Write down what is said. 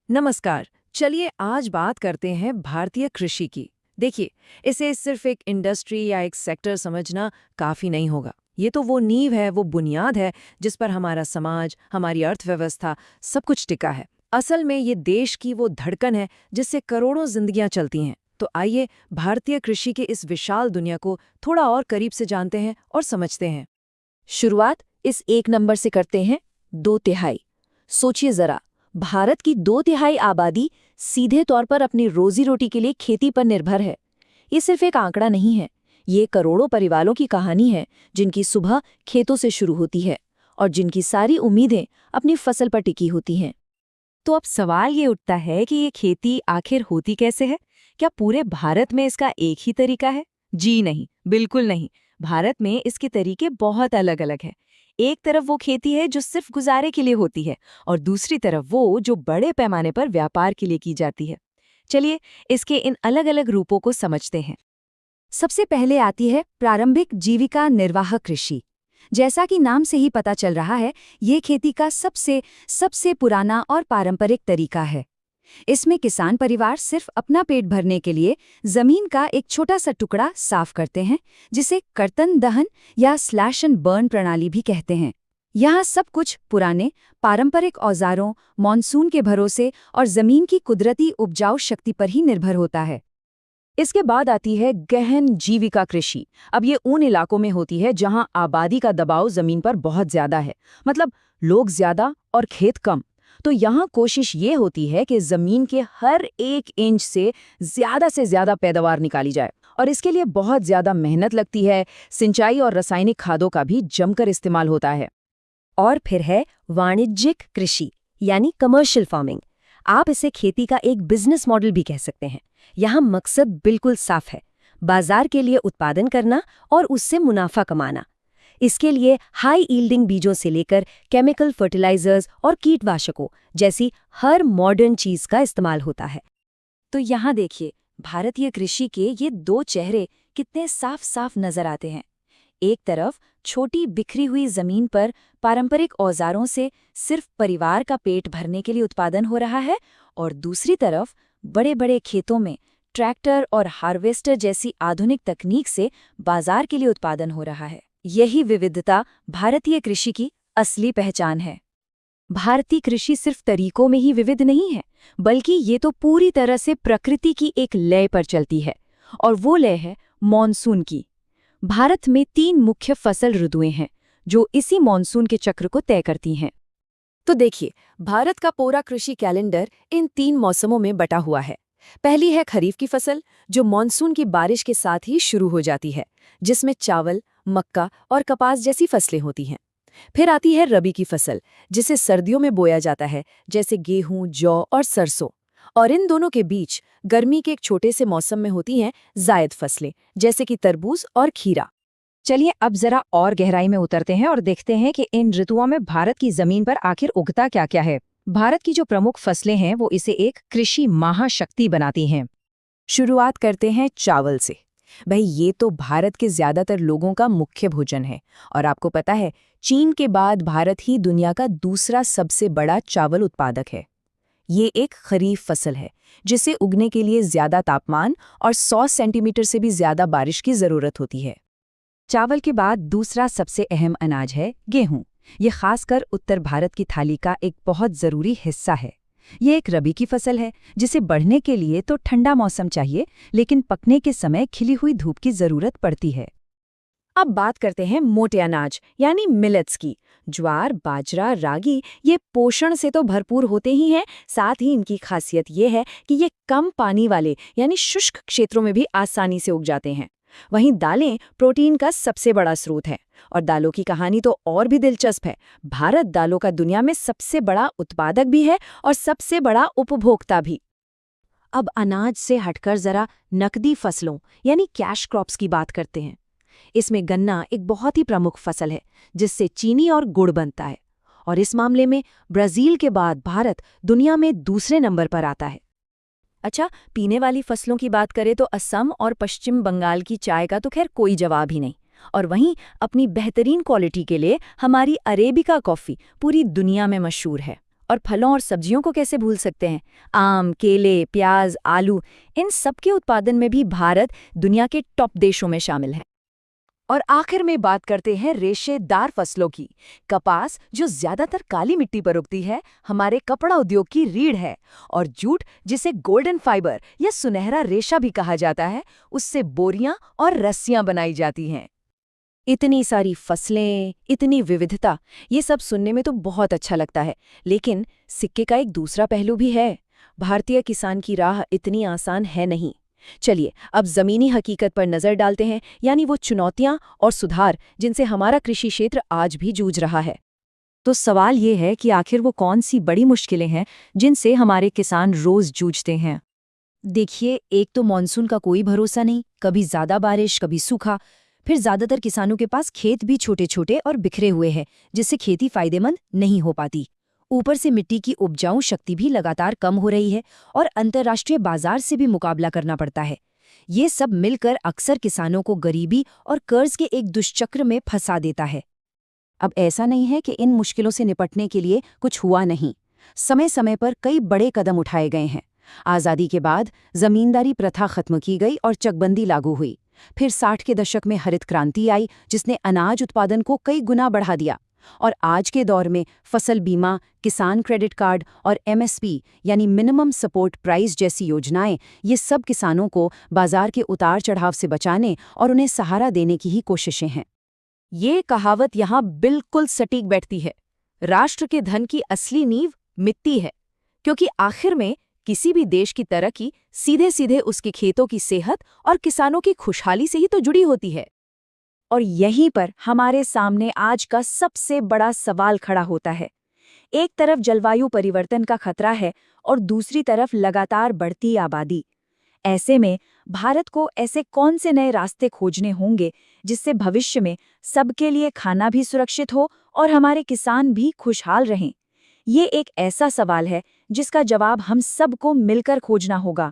नमस्कार। चलिए आज बात करते हैं भारतीय कृषि की। देखिए, इसे सिर्फ एक इंडस्ट्री या एक सेक्टर समझना काफी नहीं होगा। ये तो वो नींव है, वो बुनियाद है जिस पर हमारा समाज, हमारी अर्थव्यवस्था, सब कुछ टिका है। असल में ये देश की वो धड़कन है जिससे करोड़ों जिंदगियां चलती हैं। तो आइए भारतीय कृषि के इस विशाल दुनिया को थोड़ा और करीब से जानते हैं और समझते हैं। शुरुआत इस एक नंबर से करते हैं। 2/3। सोचिए जरा, भारत की 2/3 आबादी सीधे तौर पर अपनी रोजी रोटी के लिए खेती पर निर्भर है। ये सिर्फ एक आंकड़ा नहीं है, ये करोड़ों परिवारों की कहानी है जिनकी सुबह खेतों से शुरू होती है और जिनकी सारी उम्मीदें अपनी फसल पर टिकी होती हैं। तो अब सवाल ये उठता है कि ये खेती आखिर होती कैसे है? क्या पूरे भारत में इसका एक ही तरीका है? जी नहीं, बिल्कुल नहीं। भारत में इसके तरीके बहुत अलग-अलग हैं। एक तरफ वो खेती है जो सिर्फ गुजारे के लिए होती है और दूसरी तरफ वो जो बड़े पैमाने पर व्यापार के लिए की जाती है। चलिए, इसके इन अलग-अलग रूपों को समझते हैं। सबसे पहले आती है प्रारंभिक जीविका निर्वाह कृषि। जैसा कि नाम से ही पता चल रहा है, ये खेती का सबसे सबसे पुराना और पारंपरिक तरीका है। इसमें किसान परिवार सिर्फ अपना पेट भरने के लिए जमीन का एक छोटा सा टुकड़ा साफ करते हैं, जिसे कर्तन दहन या स्लैश एंड बर्न प्रणाली भी कहते हैं। यहाँ सब कुछ पुराने पारंपरिक औजारों, मॉनसून के भरोसे और जमीन की कुदरती उपजाऊ शक्ति पर ही निर्भर होता है। इसके बाद आती है गहन जीविका कृषि। अब ये उन इलाकों में होती है जहां आबादी का दबाव जमीन पर बहुत ज्यादा है, मतलब लोग ज्यादा और खेत कम। तो यहाँ कोशिश ये होती है कि जमीन के हर एक इंच से ज्यादा पैदावार निकाली जाए और इसके लिए बहुत ज्यादा मेहनत लगती है। सिंचाई और रासायनिक खादों का भी जमकर इस्तेमाल होता है। और फिर है वाणिज्यिक कृषि, यानी कमर्शियल फार्मिंग। आप इसे खेती का एक बिजनेस मॉडल भी कह सकते हैं। यहाँ मकसद बिल्कुल साफ है, बाजार के लिए उत्पादन करना और उससे मुनाफा कमाना। इसके लिए हाई यील्डिंग बीजों से लेकर केमिकल फर्टिलाइजर्स और कीटनाशकों जैसी हर मॉडर्न चीज का इस्तेमाल होता है। तो यहाँ देखिए, भारतीय कृषि के ये दो चेहरे कितने साफ साफ नजर आते हैं। एक तरफ छोटी बिखरी हुई जमीन पर पारंपरिक औजारों से सिर्फ परिवार का पेट भरने के लिए उत्पादन हो रहा है और दूसरी तरफ बड़े बड़े खेतों में ट्रैक्टर और हार्वेस्टर जैसी आधुनिक तकनीक से बाजार के लिए उत्पादन हो रहा है। यही विविधता भारतीय कृषि की असली पहचान है। भारतीय कृषि सिर्फ तरीकों में ही विविध नहीं है, बल्कि ये तो पूरी तरह से प्रकृति की एक लय पर चलती है, और वो लय है मॉनसून की। भारत में 3 मुख्य फसल ऋतुएं हैं जो इसी मॉनसून के चक्र को तय करती हैं। तो देखिए, भारत का पूरा कृषि कैलेंडर इन 3 मौसमों में बटा हुआ है। पहली है खरीफ की फसल, जो मॉनसून की बारिश के साथ ही शुरू हो जाती है, जिसमें चावल, मक्का और कपास जैसी फसलें होती हैं। फिर आती है रबी की फसल, जिसे सर्दियों में बोया जाता है, जैसे गेहूं, जौ और सरसों। और इन दोनों के बीच गर्मी के एक छोटे से मौसम में होती हैं जायद फसलें, जैसे कि तरबूज और खीरा। चलिए अब जरा और गहराई में उतरते हैं और देखते हैं कि इन ऋतुओं में भारत की जमीन पर आखिर उगता क्या क्या है। भारत की जो प्रमुख फसलें हैं वो इसे एक कृषि महाशक्ति बनाती हैं। शुरुआत करते हैं चावल से। भाई, ये तो भारत के ज्यादातर लोगों का मुख्य भोजन है और आपको पता है, चीन के बाद भारत ही दुनिया का दूसरा सबसे बड़ा चावल उत्पादक है। ये एक खरीफ फसल है जिसे उगने के लिए ज्यादा तापमान और 100 सेंटीमीटर से भी ज्यादा बारिश की जरूरत होती है। चावल के बाद दूसरा सबसे अहम अनाज है गेहूं। ये खासकर उत्तर भारत की थाली का एक बहुत जरूरी हिस्सा है। ये एक रबी की फसल है जिसे बढ़ने के लिए तो ठंडा मौसम चाहिए, लेकिन पकने के समय खिली हुई धूप की जरूरत पड़ती है। अब बात करते हैं मोटे अनाज यानी मिलेट्स की। ज्वार, बाजरा, रागी ये पोषण से तो भरपूर होते ही हैं, साथ ही इनकी खासियत ये है कि ये कम पानी वाले यानी शुष्क क्षेत्रों में भी आसानी से उग जाते हैं। वहीं दालें प्रोटीन का सबसे बड़ा स्रोत है और दालों की कहानी तो और भी दिलचस्प है। भारत दालों का दुनिया में सबसे बड़ा उत्पादक भी है और सबसे बड़ा उपभोक्ता भी। अब अनाज से हटकर जरा नकदी फसलों यानी कैश क्रॉप्स की बात करते हैं। इसमें गन्ना एक बहुत ही प्रमुख फसल है जिससे चीनी और गुड़ बनता है, और इस मामले में ब्राजील के बाद भारत दुनिया में दूसरे नंबर पर आता है। अच्छा, पीने वाली फसलों की बात करें तो असम और पश्चिम बंगाल की चाय का तो खैर कोई जवाब ही नहीं। और वहीं अपनी बेहतरीन क्वालिटी के लिए हमारी अरेबिका कॉफ़ी पूरी दुनिया में मशहूर है। और फलों और सब्जियों को कैसे भूल सकते हैं? आम, केले, प्याज, आलू, इन सब के उत्पादन में भी भारत दुनिया के टॉप देशों में शामिल है। और आखिर में बात करते हैं रेशेदार फसलों की। कपास, जो ज्यादातर काली मिट्टी पर उगती है, हमारे कपड़ा उद्योग की रीढ़ है। और जूट, जिसे गोल्डन फाइबर या सुनहरा रेशा भी कहा जाता है, उससे बोरियां और रस्सियां बनाई जाती हैं। इतनी सारी फसलें, इतनी विविधता, ये सब सुनने में तो बहुत अच्छा लगता है, लेकिन सिक्के का एक दूसरा पहलू भी है। भारतीय किसान की राह इतनी आसान है नहीं। चलिए अब जमीनी हकीकत पर नजर डालते हैं, यानी वो चुनौतियां और सुधार जिनसे हमारा कृषि क्षेत्र आज भी जूझ रहा है। तो सवाल ये है कि आखिर वो कौन सी बड़ी मुश्किलें हैं जिनसे हमारे किसान रोज जूझते हैं। देखिए, एक तो मॉनसून का कोई भरोसा नहीं, कभी ज्यादा बारिश, कभी सूखा। फिर ज्यादातर किसानों के पास खेत भी छोटे छोटे और बिखरे हुए हैं, जिससे खेती फायदेमंद नहीं हो पाती। ऊपर से मिट्टी की उपजाऊ शक्ति भी लगातार कम हो रही है और अंतर्राष्ट्रीय बाजार से भी मुकाबला करना पड़ता है। ये सब मिलकर अक्सर किसानों को गरीबी और कर्ज के एक दुष्चक्र में फंसा देता है। अब ऐसा नहीं है कि इन मुश्किलों से निपटने के लिए कुछ हुआ नहीं। समय समय पर कई बड़े कदम उठाए गए हैं। आज़ादी के बाद जमींदारी प्रथा खत्म की गई और चकबंदी लागू हुई। फिर 60 के दशक में हरित क्रांति आई, जिसने अनाज उत्पादन को कई गुना बढ़ा दिया। और आज के दौर में फसल बीमा, किसान क्रेडिट कार्ड और एमएसपी यानी मिनिमम सपोर्ट प्राइस जैसी योजनाएं, ये सब किसानों को बाजार के उतार चढ़ाव से बचाने और उन्हें सहारा देने की ही कोशिशें हैं। ये कहावत यहाँ बिल्कुल सटीक बैठती है। राष्ट्र के धन की असली नींव मिट्टी है, क्योंकि आखिर में किसी भी देश की तरक्की सीधे सीधे उसके खेतों की सेहत और किसानों की खुशहाली से ही तो जुड़ी होती है। और यहीं पर हमारे सामने आज का सबसे बड़ा सवाल खड़ा होता है। एक तरफ जलवायु परिवर्तन का खतरा है और दूसरी तरफ लगातार बढ़ती आबादी। ऐसे में भारत को ऐसे कौन से नए रास्ते खोजने होंगे जिससे भविष्य में सबके लिए खाना भी सुरक्षित हो और हमारे किसान भी खुशहाल रहें? ये एक ऐसा सवाल है जिसका जवाब हम सबको मिलकर खोजना होगा।